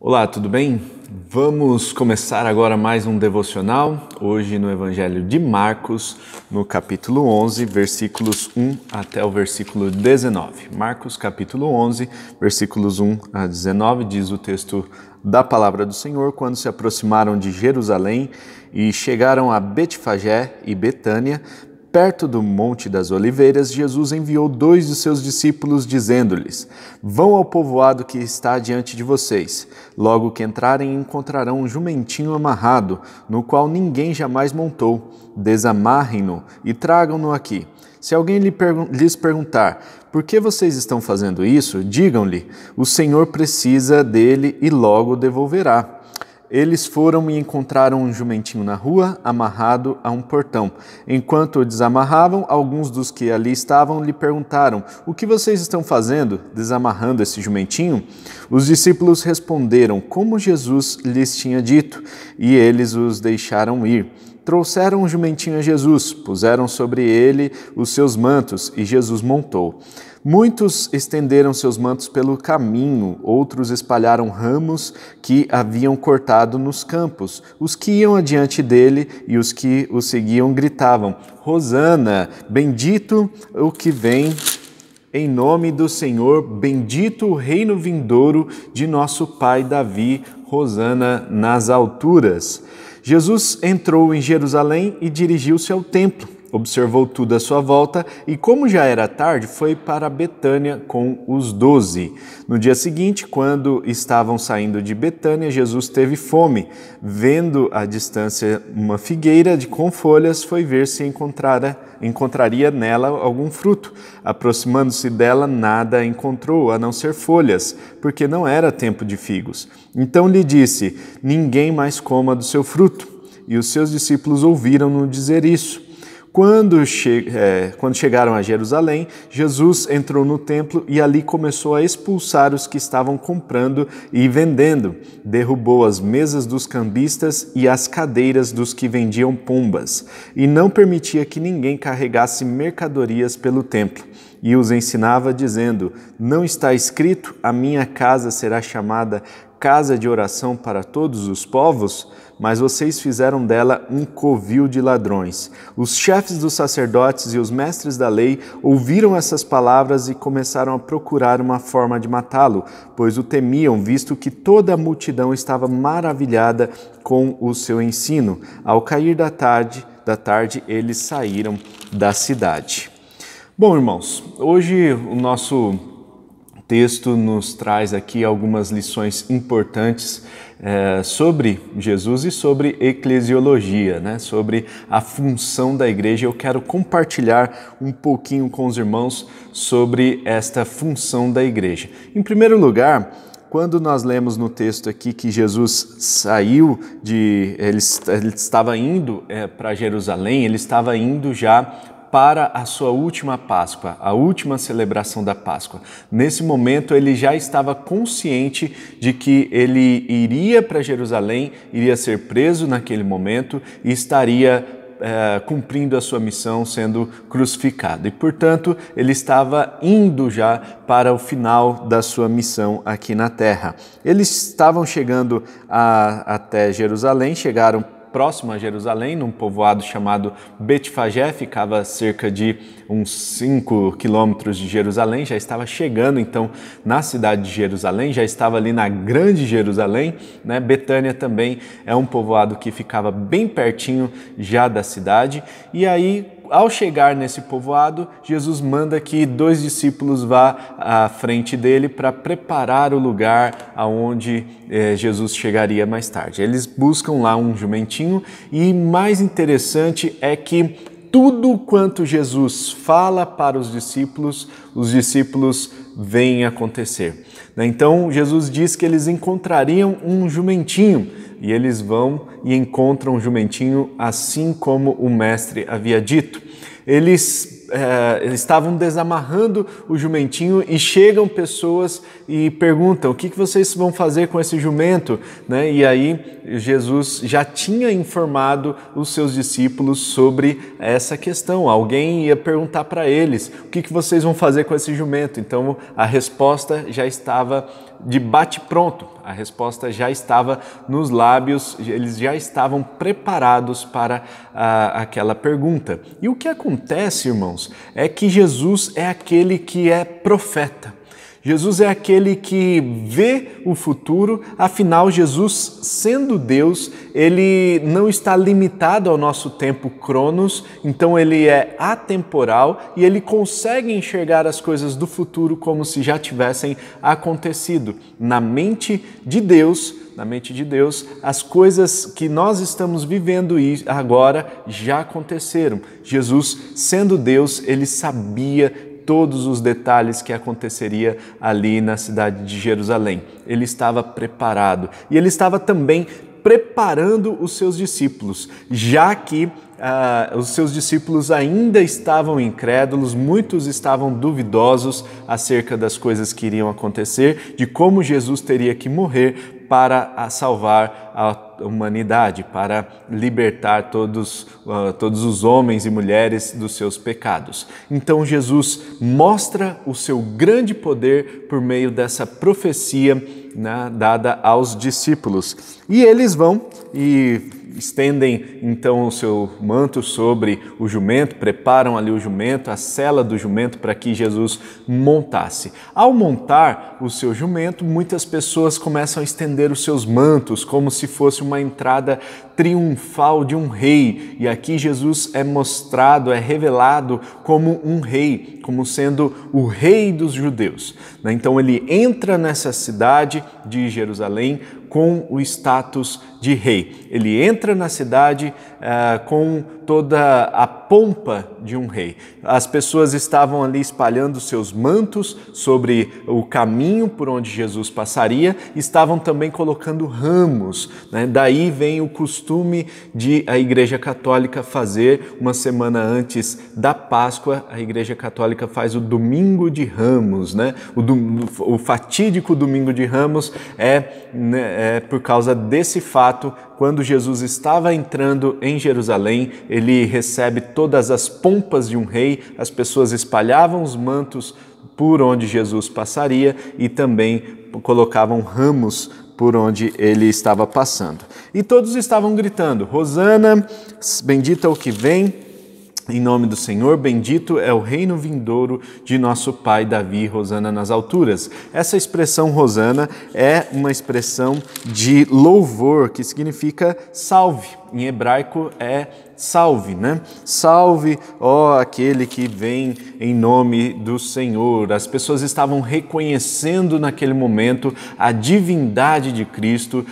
Olá, tudo bem? Vamos começar agora mais um devocional, hoje no Evangelho de Marcos, no capítulo 11, versículos 1 até o versículo 19. Marcos, capítulo 11, versículos 1 a 19, diz o texto da palavra do Senhor: quando se aproximaram de Jerusalém e chegaram a Betfagé e Betânia, perto do Monte das Oliveiras, Jesus enviou 2 de seus discípulos, dizendo-lhes: vão ao povoado que está diante de vocês. Logo que entrarem, encontrarão um jumentinho amarrado, no qual ninguém jamais montou. Desamarrem-no e tragam-no aqui. Se alguém lhes perguntar: por que vocês estão fazendo isso? Digam-lhe: o Senhor precisa dele e logo o devolverá. Eles foram e encontraram um jumentinho na rua, amarrado a um portão. Enquanto o desamarravam, alguns dos que ali estavam lhe perguntaram: o que vocês estão fazendo, desamarrando esse jumentinho? Os discípulos responderam como Jesus lhes tinha dito, e eles os deixaram ir. Trouxeram um jumentinho a Jesus, puseram sobre ele os seus mantos, e Jesus montou. Muitos estenderam seus mantos pelo caminho, outros espalharam ramos que haviam cortado nos campos. Os que iam adiante dele e os que o seguiam gritavam: Hosana, bendito o que vem em nome do Senhor, bendito o reino vindouro de nosso pai Davi, Hosana nas alturas. Jesus entrou em Jerusalém e dirigiu-se ao templo. Observou tudo à sua volta e, como já era tarde, foi para Betânia com os 12. No dia seguinte, quando estavam saindo de Betânia, Jesus teve fome. Vendo à distância uma figueira com folhas, foi ver se encontraria nela algum fruto. Aproximando-se dela, nada encontrou, a não ser folhas, porque não era tempo de figos. Então lhe disse: ninguém mais coma do seu fruto. E os seus discípulos ouviram-no dizer isso. Quando chegaram a Jerusalém, Jesus entrou no templo e ali começou a expulsar os que estavam comprando e vendendo. Derrubou as mesas dos cambistas e as cadeiras dos que vendiam pombas, e não permitia que ninguém carregasse mercadorias pelo templo. E os ensinava dizendo: não está escrito, a minha casa será chamada casa de oração para todos os povos? Mas vocês fizeram dela um covil de ladrões. Os chefes dos sacerdotes e os mestres da lei ouviram essas palavras e começaram a procurar uma forma de matá-lo, pois o temiam, visto que toda a multidão estava maravilhada com o seu ensino. Ao cair da tarde, eles saíram da cidade. Bom, irmãos, hoje o nosso texto nos traz aqui algumas lições importantes sobre Jesus e sobre eclesiologia, sobre a função da igreja. Eu quero compartilhar um pouquinho com os irmãos sobre esta função da igreja. Em primeiro lugar, quando nós lemos no texto aqui que Jesus saiu ele estava indo para Jerusalém, ele estava indo já para a sua última Páscoa, a última celebração da Páscoa. Nesse momento, ele já estava consciente de que ele iria para Jerusalém, iria ser preso naquele momento e estaria cumprindo a sua missão, sendo crucificado. E, portanto, ele estava indo já para o final da sua missão aqui na terra. Eles estavam chegando até Jerusalém, chegaram próximo a Jerusalém, num povoado chamado Betfagé, ficava cerca de uns 5 quilômetros de Jerusalém, já estava chegando então na cidade de Jerusalém, já estava ali na grande Jerusalém, Betânia também é um povoado que ficava bem pertinho já da cidade, e aí, ao chegar nesse povoado, Jesus manda que 2 discípulos vá à frente dele para preparar o lugar aonde Jesus chegaria mais tarde. Eles buscam lá um jumentinho e mais interessante é que tudo quanto Jesus fala para os discípulos veem acontecer. Então, Jesus diz que eles encontrariam um jumentinho e eles vão e encontram um jumentinho assim como o mestre havia dito. Eles estavam desamarrando o jumentinho e chegam pessoas e perguntam: o que vocês vão fazer com esse jumento? Né? E aí Jesus já tinha informado os seus discípulos sobre essa questão. Alguém ia perguntar para eles: o que vocês vão fazer com esse jumento? Então a resposta já estava de bate-pronto, a resposta já estava nos lábios, eles já estavam preparados para aquela pergunta. E o que acontece, irmãos, é que Jesus é aquele que é profeta. Jesus é aquele que vê o futuro, afinal, Jesus, sendo Deus, ele não está limitado ao nosso tempo cronos, então ele é atemporal e ele consegue enxergar as coisas do futuro como se já tivessem acontecido. Na mente de Deus, as coisas que nós estamos vivendo agora já aconteceram. Jesus, sendo Deus, ele sabia todos os detalhes que aconteceria ali na cidade de Jerusalém. Ele estava preparado e ele estava também preparando os seus discípulos, já que os seus discípulos ainda estavam incrédulos, muitos estavam duvidosos acerca das coisas que iriam acontecer, de como Jesus teria que morrer para salvar a humanidade, para libertar todos os homens e mulheres dos seus pecados. Então Jesus mostra o seu grande poder por meio dessa profecia, né, dada aos discípulos. E eles vão e estendem então o seu manto sobre o jumento, preparam ali o jumento, a sela do jumento para que Jesus montasse. Ao montar o seu jumento, muitas pessoas começam a estender os seus mantos como se fosse uma entrada triunfal de um rei. E aqui Jesus é mostrado, é revelado como um rei, como sendo o rei dos judeus. Então ele entra nessa cidade de Jerusalém com o status de rei. Ele entra na cidade com toda a pompa de um rei. As pessoas estavam ali espalhando seus mantos sobre o caminho por onde Jesus passaria, estavam também colocando ramos, né? Daí vem o costume de a Igreja Católica fazer uma semana antes da Páscoa. A Igreja Católica faz o Domingo de Ramos, né? O fatídico Domingo de Ramos é por causa desse fato. Quando Jesus estava entrando em Jerusalém, ele recebe todas as pompas de um rei, as pessoas espalhavam os mantos por onde Jesus passaria e também colocavam ramos por onde ele estava passando. E todos estavam gritando: Hosana, bendito é o que vem em nome do Senhor, bendito é o reino vindouro de nosso pai Davi, Hosana nas alturas. Essa expressão Hosana é uma expressão de louvor, que significa salve. Em hebraico é salve, né? Salve, ó aquele que vem em nome do Senhor. As pessoas estavam reconhecendo naquele momento a divindade de Cristo,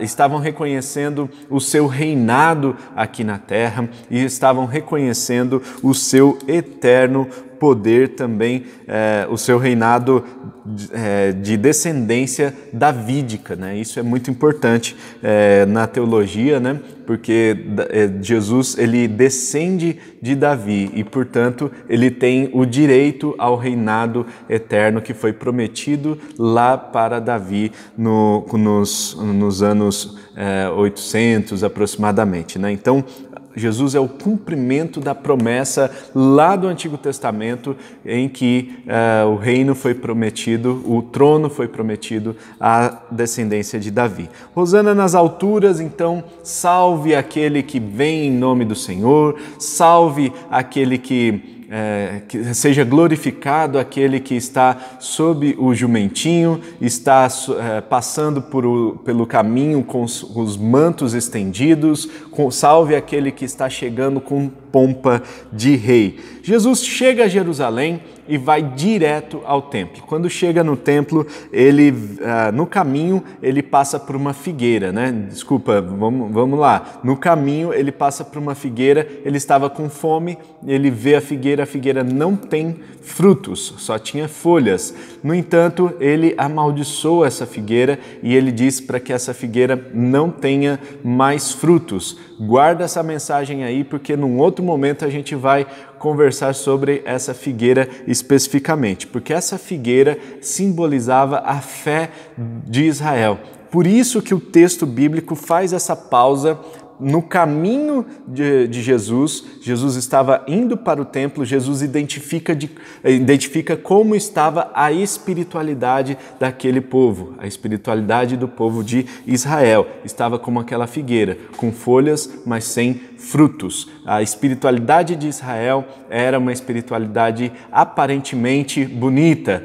estavam reconhecendo o seu reinado aqui na terra e estavam reconhecendo o seu eterno poder também, o seu reinado de descendência davídica, né? Isso é muito importante na teologia, né? Porque Jesus ele descende de Davi e, portanto, ele tem o direito ao reinado eterno que foi prometido lá para Davi nos anos 800 aproximadamente, né? Então, Jesus é o cumprimento da promessa lá do Antigo Testamento em que o reino foi prometido, o trono foi prometido à descendência de Davi. Hosana nas alturas, então, salve aquele que vem em nome do Senhor, salve aquele que seja glorificado aquele que está sob o jumentinho, está passando pelo caminho com os mantos estendidos, salve aquele que está chegando com pompa de rei. Jesus chega a Jerusalém e vai direto ao templo. Quando chega no templo, ele no caminho ele passa por uma figueira, né? Desculpa, vamos lá. No caminho ele passa por uma figueira, ele estava com fome, ele vê a figueira não tem frutos, só tinha folhas. No entanto, ele amaldiçoa essa figueira e ele diz para que essa figueira não tenha mais frutos. Guarda essa mensagem aí, porque num outro momento a gente vai conversar sobre essa figueira especificamente, porque essa figueira simbolizava a fé de Israel. Por isso que o texto bíblico faz essa pausa no caminho de Jesus. Jesus estava indo para o templo, Jesus identifica como estava a espiritualidade daquele povo, a espiritualidade do povo de Israel. Estava como aquela figueira, com folhas, mas sem frutos. A espiritualidade de Israel era uma espiritualidade aparentemente bonita,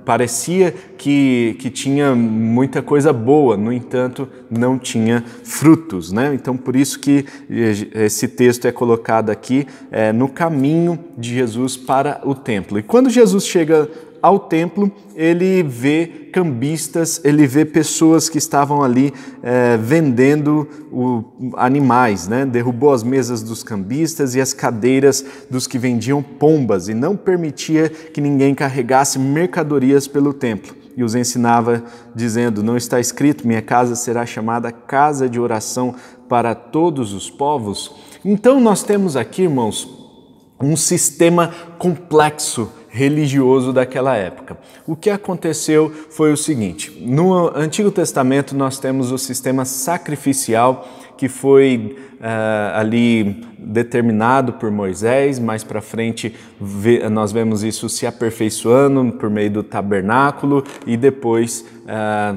parecia que tinha muita coisa boa, no entanto, não tinha frutos, né? Então, por isso que esse texto é colocado aqui no caminho de Jesus para o templo. E quando Jesus chega ao templo, ele vê cambistas, ele vê pessoas que estavam ali vendendo animais, né? Derrubou as mesas dos cambistas e as cadeiras dos que vendiam pombas e não permitia que ninguém carregasse mercadorias pelo templo. E os ensinava dizendo: não está escrito, minha casa será chamada casa de oração para todos os povos? Então nós temos aqui, irmãos, um sistema complexo religioso daquela época. O que aconteceu foi o seguinte: no Antigo Testamento nós temos o sistema sacrificial que foi ali determinado por Moisés. Mais para frente nós vemos isso se aperfeiçoando por meio do tabernáculo e depois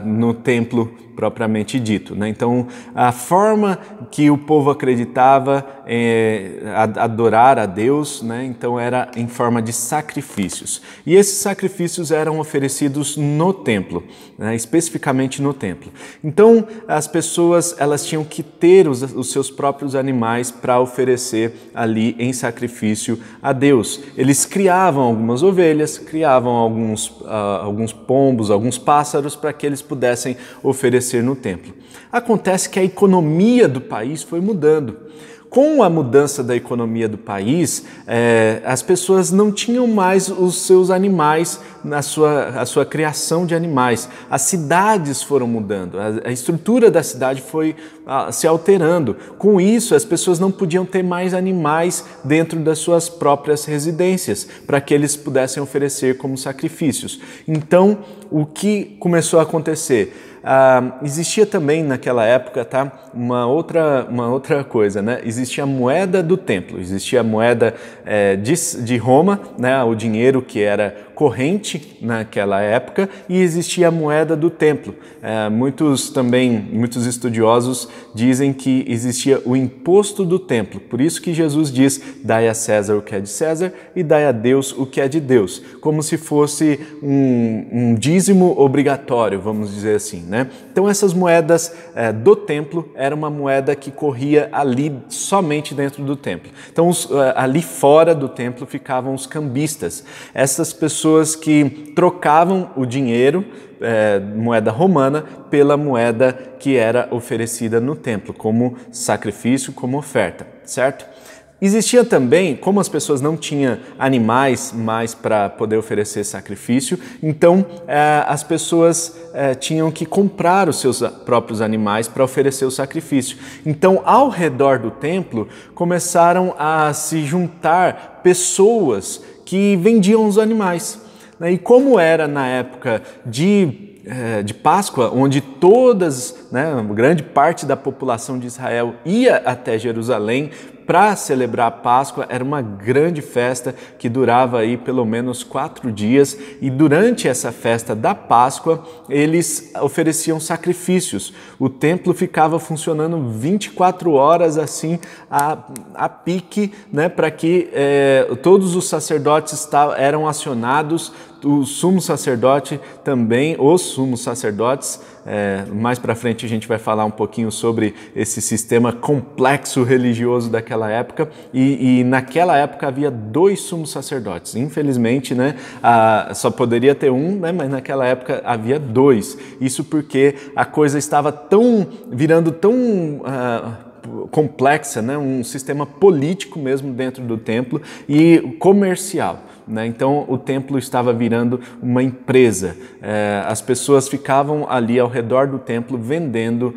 no templo propriamente dito, né? Então, a forma que o povo acreditava adorar a Deus, né? Então era em forma de sacrifícios. E esses sacrifícios eram oferecidos no templo, né? Especificamente no templo. Então, as pessoas elas tinham que ter os seus próprios animais para oferecer ali em sacrifício a Deus. Eles criavam algumas ovelhas, criavam alguns pombos, alguns pássaros para que eles pudessem oferecer no templo. Acontece que a economia do país foi mudando. Com a mudança da economia do país, as pessoas não tinham mais os seus animais a sua criação de animais. As cidades foram mudando, a estrutura da cidade foi se alterando. Com isso, as pessoas não podiam ter mais animais dentro das suas próprias residências, para que eles pudessem oferecer como sacrifícios. Então, o que começou a acontecer? Existia também naquela época, uma outra coisa, né? Existia a moeda do templo, existia a moeda de Roma, né? O dinheiro que era corrente naquela época, e existia a moeda do templo. Muitos estudiosos dizem que existia o imposto do templo, por isso que Jesus diz: dai a César o que é de César e dai a Deus o que é de Deus, como se fosse um dízimo obrigatório, vamos dizer assim, né? Então essas moedas do templo era uma moeda que corria ali somente dentro do templo. Então ali fora do templo ficavam os cambistas, essas pessoas que trocavam o dinheiro, moeda romana, pela moeda que era oferecida no templo, como sacrifício, como oferta, certo? Existia também, como as pessoas não tinham animais mais para poder oferecer sacrifício, então as pessoas tinham que comprar os seus próprios animais para oferecer o sacrifício. Então, ao redor do templo, começaram a se juntar pessoas que vendiam os animais. E como era na época de Páscoa, onde grande parte da população de Israel ia até Jerusalém para celebrar a Páscoa, era uma grande festa que durava aí pelo menos 4 dias, e durante essa festa da Páscoa eles ofereciam sacrifícios. O templo ficava funcionando 24 horas assim a pique, né, para que todos os sacerdotes eram acionados, o sumo sacerdote também, os sumos sacerdotes. Mais para frente a gente vai falar um pouquinho sobre esse sistema complexo religioso daquela época, e naquela época havia 2 sumos sacerdotes. Infelizmente, né, só poderia ter um, né, mas naquela época havia 2. Isso porque a coisa estava virando tão complexa, né? Um sistema político mesmo dentro do templo e comercial. Então o templo estava virando uma empresa, as pessoas ficavam ali ao redor do templo vendendo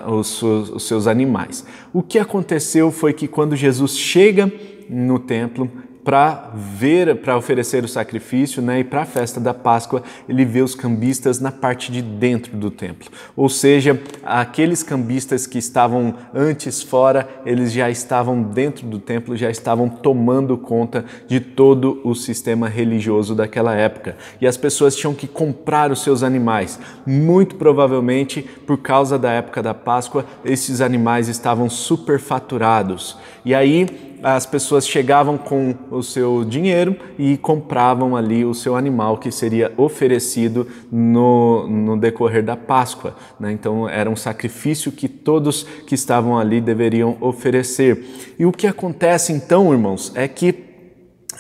os seus animais. O que aconteceu foi que quando Jesus chega no templo para oferecer o sacrifício, e para a festa da Páscoa, ele vê os cambistas na parte de dentro do templo. Ou seja, aqueles cambistas que estavam antes fora, eles já estavam dentro do templo, já estavam tomando conta de todo o sistema religioso daquela época. E as pessoas tinham que comprar os seus animais. Muito provavelmente, por causa da época da Páscoa, esses animais estavam superfaturados. E aí, as pessoas chegavam com o seu dinheiro e compravam ali o seu animal que seria oferecido no decorrer da Páscoa. Então era um sacrifício que todos que estavam ali deveriam oferecer. E o que acontece então, irmãos, é que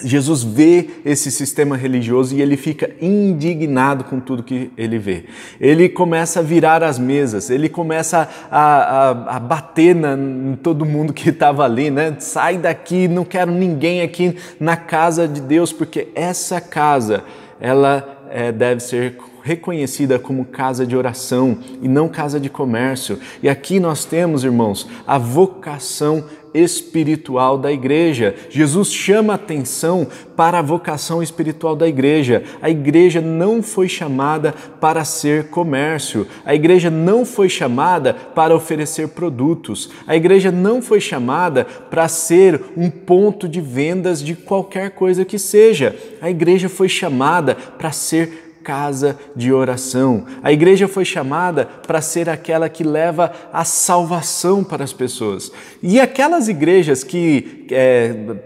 Jesus vê esse sistema religioso e ele fica indignado com tudo que ele vê. Ele começa a virar as mesas, ele começa a bater em todo mundo que estava ali, Sai daqui, não quero ninguém aqui na casa de Deus, porque essa casa, ela deve ser reconhecida como casa de oração e não casa de comércio. E aqui nós temos, irmãos, a vocação espiritual da igreja. Jesus chama atenção para a vocação espiritual da igreja. A igreja não foi chamada para ser comércio. A igreja não foi chamada para oferecer produtos. A igreja não foi chamada para ser um ponto de vendas de qualquer coisa que seja. A igreja foi chamada para ser casa de oração. A igreja foi chamada para ser aquela que leva a salvação para as pessoas. E aquelas igrejas que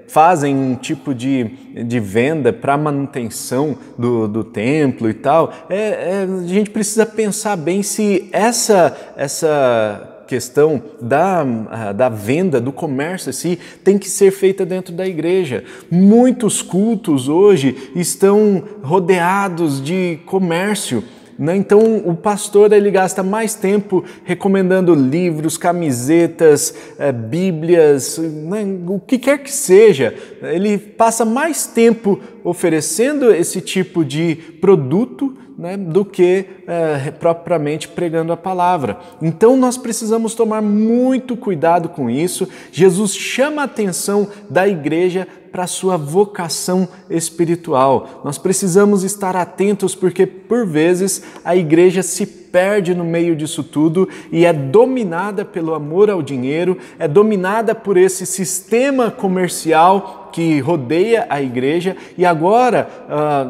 fazem um tipo de venda para manutenção do templo e tal, a gente precisa pensar bem se essa questão da venda, do comércio assim, tem que ser feita dentro da igreja. Muitos cultos hoje estão rodeados de comércio. Então o pastor ele gasta mais tempo recomendando livros, camisetas, bíblias, o que quer que seja. Ele passa mais tempo oferecendo esse tipo de produto do que propriamente pregando a palavra. Então nós precisamos tomar muito cuidado com isso. Jesus chama a atenção da igreja para a sua vocação espiritual. Nós precisamos estar atentos porque, por vezes, a igreja se perde no meio disso tudo e é dominada pelo amor ao dinheiro, é dominada por esse sistema comercial que rodeia a igreja e agora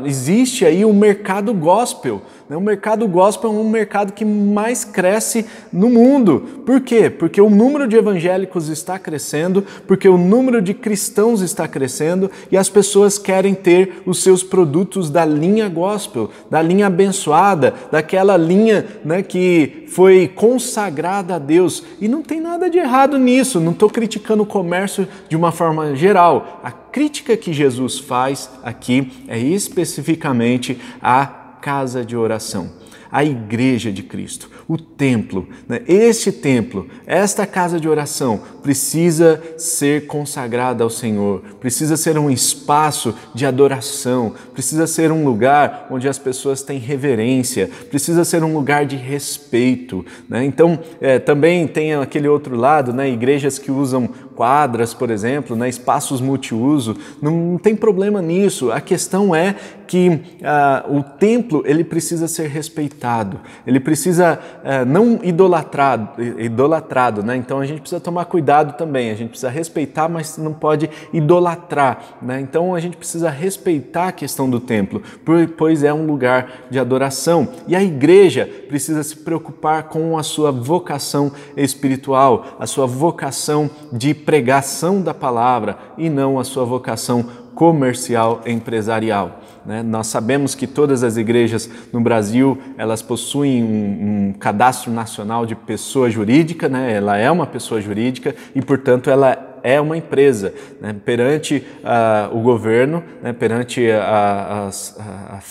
existe aí um mercado gospel. O mercado gospel é um mercado que mais cresce no mundo. Por quê? Porque o número de evangélicos está crescendo, porque o número de cristãos está crescendo e as pessoas querem ter os seus produtos da linha gospel, da linha abençoada, daquela linha que foi consagrada a Deus. E não tem nada de errado nisso, não estou criticando o comércio de uma forma geral. A crítica que Jesus faz aqui é especificamente a casa de oração, a igreja de Cristo, o templo. Este templo, esta casa de oração precisa ser consagrada ao Senhor, precisa ser um espaço de adoração, precisa ser um lugar onde as pessoas têm reverência, precisa ser um lugar de respeito. Então, também tem aquele outro lado, igrejas que usam quadras, por exemplo, espaços multiuso, não tem problema nisso. A questão é que o templo ele precisa ser respeitado, ele precisa não idolatrado. Então a gente precisa tomar cuidado também, a gente precisa respeitar, mas não pode idolatrar. Então a gente precisa respeitar a questão do templo, pois é um lugar de adoração. E a igreja precisa se preocupar com a sua vocação espiritual, a sua vocação de pregação da palavra e não a sua vocação comercial e empresarial. Nós sabemos que todas as igrejas no Brasil, elas possuem um cadastro nacional de pessoa jurídica, ela é uma pessoa jurídica e, portanto, ela é uma empresa, né? Perante o governo, né? Perante a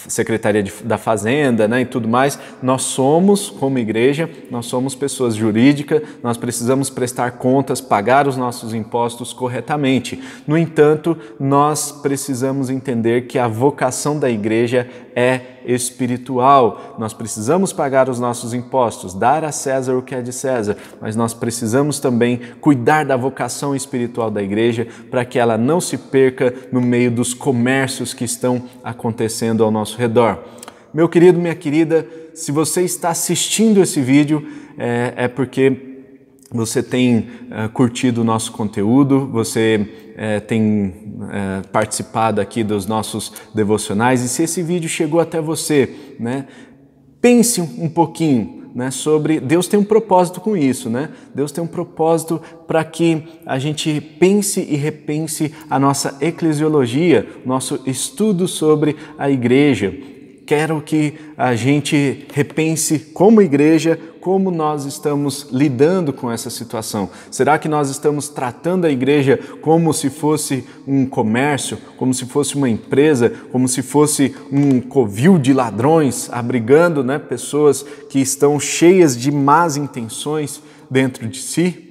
Secretaria da Fazenda, né? E tudo mais, nós somos, como igreja, nós somos pessoas jurídicas, nós precisamos prestar contas, pagar os nossos impostos corretamente. No entanto, nós precisamos entender que a vocação da igreja é espiritual. Nós precisamos pagar os nossos impostos, dar a César o que é de César, mas nós precisamos também cuidar da vocação espiritual da igreja para que ela não se perca no meio dos comércios que estão acontecendo ao nosso redor. Meu querido, minha querida, se você está assistindo esse vídeo, é porque você tem curtido o nosso conteúdo, você tem participado aqui dos nossos devocionais, e se esse vídeo chegou até você, né, pense um pouquinho, né, sobre... Deus tem um propósito com isso, né? Deus tem um propósito para que a gente pense e repense a nossa eclesiologia, nosso estudo sobre a igreja. Quero que a gente repense como igreja, como nós estamos lidando com essa situação. Será que nós estamos tratando a igreja como se fosse um comércio, como se fosse uma empresa, como se fosse um covil de ladrões, abrigando, né, pessoas que estão cheias de más intenções dentro de si?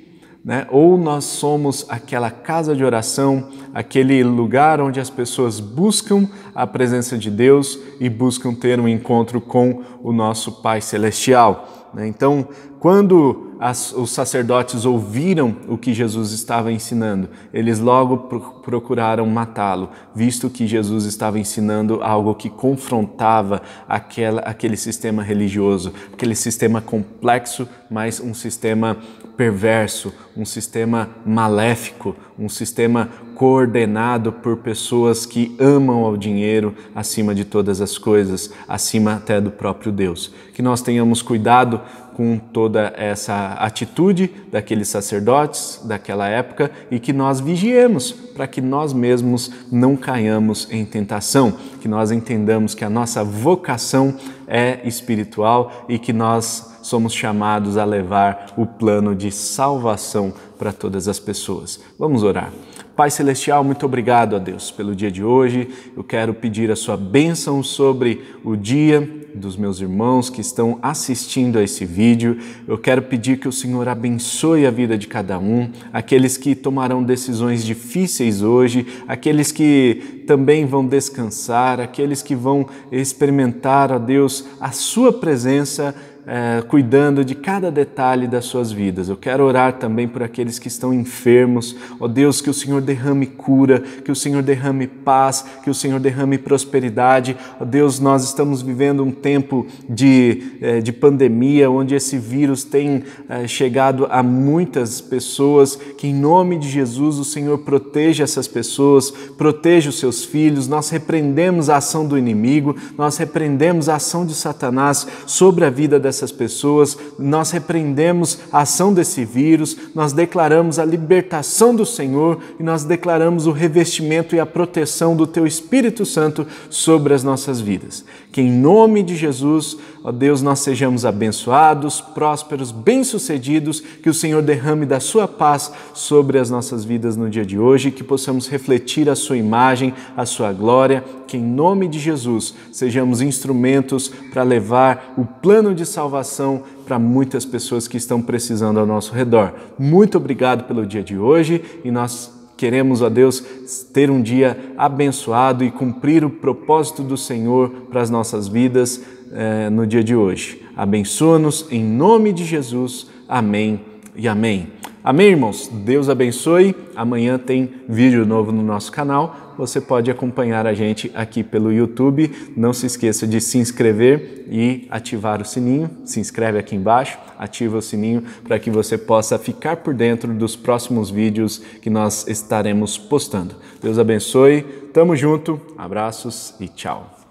Né? Ou nós somos aquela casa de oração, aquele lugar onde as pessoas buscam a presença de Deus e buscam ter um encontro com o nosso Pai Celestial. Né? Então, quando os sacerdotes ouviram o que Jesus estava ensinando, eles logo procuraram matá-lo, visto que Jesus estava ensinando algo que confrontava aquele sistema religioso, aquele sistema complexo, mas um sistema perverso, um sistema maléfico, um sistema coordenado por pessoas que amam ao dinheiro acima de todas as coisas, acima até do próprio Deus. Que nós tenhamos cuidado com toda essa atitude daqueles sacerdotes daquela época e que nós vigiemos para que nós mesmos não caiamos em tentação, que nós entendamos que a nossa vocação é espiritual e que nós somos chamados a levar o plano de salvação para todas as pessoas. Vamos orar. Pai Celestial, muito obrigado a Deus pelo dia de hoje. Eu quero pedir a sua bênção sobre o dia dos meus irmãos que estão assistindo a esse vídeo. Eu quero pedir que o Senhor abençoe a vida de cada um, aqueles que tomarão decisões difíceis hoje, aqueles que também vão descansar, aqueles que vão experimentar, ó Deus, a sua presença, cuidando de cada detalhe das suas vidas. Eu quero orar também por aqueles que estão enfermos. Ó Deus, que o Senhor derrame cura, que o Senhor derrame paz, que o Senhor derrame prosperidade. Ó Deus, nós estamos vivendo um tempo de pandemia, onde esse vírus tem chegado a muitas pessoas. Que em nome de Jesus o Senhor proteja essas pessoas, proteja os seus filhos. Nós repreendemos a ação do inimigo, nós repreendemos a ação de Satanás sobre a vida dessas pessoas, nós repreendemos a ação desse vírus, nós declaramos a libertação do Senhor e nós declaramos o revestimento e a proteção do Teu Espírito Santo sobre as nossas vidas. Que em nome de Jesus, ó Deus, nós sejamos abençoados, prósperos, bem-sucedidos, que o Senhor derrame da Sua paz sobre as nossas vidas no dia de hoje, que possamos refletir a Sua imagem, a Sua glória, que em nome de Jesus sejamos instrumentos para levar o plano de salvação para muitas pessoas que estão precisando ao nosso redor. Muito obrigado pelo dia de hoje e nós queremos, ó Deus, ter um dia abençoado e cumprir o propósito do Senhor para as nossas vidas no dia de hoje. Abençoa-nos em nome de Jesus. Amém e amém. Amém, irmãos? Deus abençoe. Amanhã tem vídeo novo no nosso canal. Você pode acompanhar a gente aqui pelo YouTube. Não se esqueça de se inscrever e ativar o sininho. Se inscreve aqui embaixo, ativa o sininho para que você possa ficar por dentro dos próximos vídeos que nós estaremos postando. Deus abençoe. Tamo junto. Abraços e tchau.